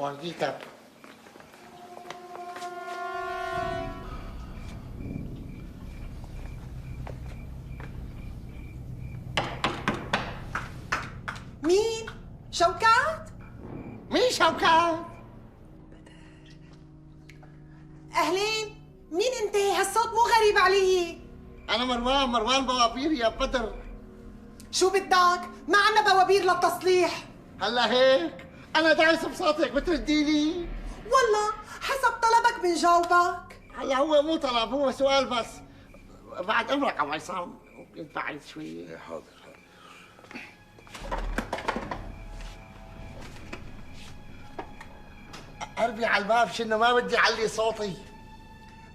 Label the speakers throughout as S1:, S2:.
S1: ورجيتك.
S2: مين؟ شوكات؟
S1: مين شوكات؟
S2: أهلين، مين أنت؟ هالصوت مو غريب علي.
S1: أنا مروان بوابير يا بدر.
S2: شو بدك؟ ما عنا بوابير للتصليح.
S1: هلا هيك؟ أنا دايس بصوتك بترديني؟
S2: والله حسب طلبك بنجاوبك.
S1: هلا هو مو طلب، هو سؤال بس. بعد أمرك أبو عصام، ممكن بعد شوي.
S3: حاضر.
S1: قربي على الباب، شنو ما بدي علي صوتي.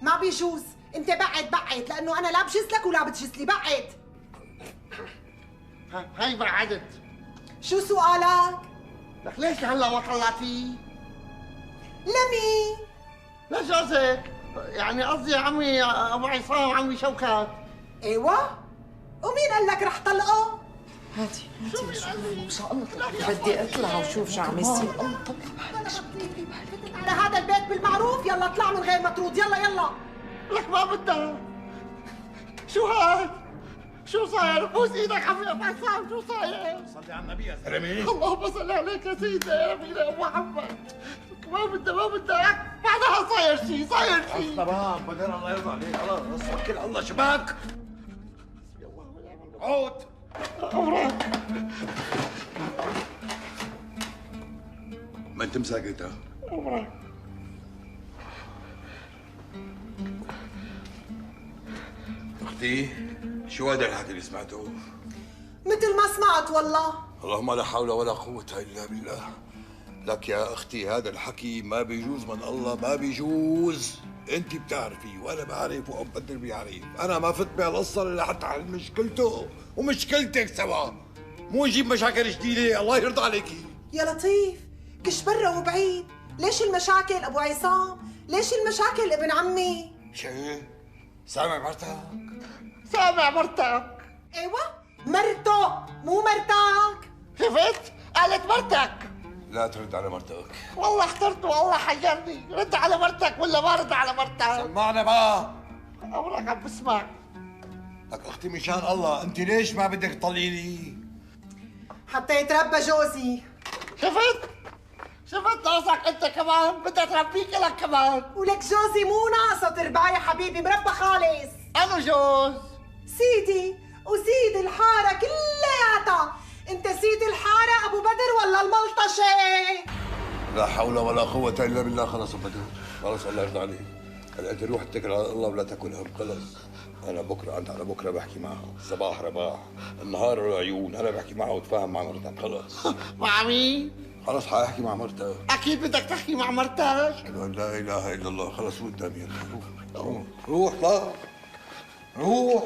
S2: ما بيجوز، أنت بعد لأنه أنا لا بجس لك ولا بتجس لي. بعد.
S1: هاي بعدت.
S2: شو سؤالك؟
S1: لك ليش هلا ما طلعتي؟
S2: لمين؟
S1: لجوزك، يعني قصدي عمي ابو عصام وعمي شوكات.
S2: ايوه؟ ومين قال لك رح طلقه؟
S4: هاتي ان شاء الله بدي اطلع وشوف شو عم يصير.
S2: على هذا البيت بالمعروف. يلا اطلع من غير ما ترد. يلا
S1: لك ما بدها. شو هاد؟ شو صاير؟ بوس ايدك عمي ابو عصام، شو صاير؟
S3: صلي على النبي يا زلمه.
S1: اللهم صل عليك يا سيدي يا نبينا يا محمد. ما بدها بعدها صاير شيء.
S3: تمام بدر الله يرضى عليك. خلاص توكل على الله. شباك عود
S1: امرك.
S3: ما انت مساكت ها؟
S1: امرك.
S3: اختي شو هذا الحكي اللي سمعته؟
S2: مثل ما سمعت والله.
S3: اللهم لا حول ولا قوة إلا بالله. لك يا أختي هذا الحكي ما بيجوز من الله، ما بيجوز. أنت بتعرفي وأنا بعرف وأم بدر بيعرف. أنا ما فت بهالقصة إلا حتى على مشكلته ومشكلتك سوا. مو نجيب مشاكل جديدة. الله يرضى عليكي.
S2: يا لطيف، كش برا وبعيد. ليش المشاكل ابو عصام؟ ليش المشاكل ابن عمي؟
S3: شو؟ سامع مرتك؟
S1: سامع مرتك.
S2: ايوه مرته مو مرتك.
S1: شفت؟ قالت مرتك.
S3: لا ترد على مرتك.
S1: والله احترت والله حيرني. رد على مرتك ولا ما رد على مرتك؟
S3: سمعنا بقى.
S1: امرك عم بسمع.
S3: لك اختي مشان الله انت ليش ما بدك تطلقيني؟
S2: حتى يتربى جوزي.
S1: شفت ناقصك انت كمان؟ بدها تربيك لك كمان.
S2: ولك جوزي مو ناقصه ترباه يا حبيبي، مربى خالص.
S1: انو جوز؟
S2: سيدي وسيد الحاره كلياتها. انت سيد الحاره ابو بدر ولا الملطشه؟
S3: لا حول ولا قوة إلا بالله. خلص أم بدر، خلص الله يرضى عليك. هلا أنت روح اتكل على الله ولا تكن هم. خلص أنا بكرة بحكي معها. الصباح رباح، النهار عيون. أنا بحكي معها وتفاهم مع مرتك. خلص.
S1: مع مين؟
S3: خلص حاحكي مع مرتك.
S1: اكيد بدك تحكي مع مرتك.
S3: أشهد أن لا إله إلا الله. خلص قدامي. روح روح روح.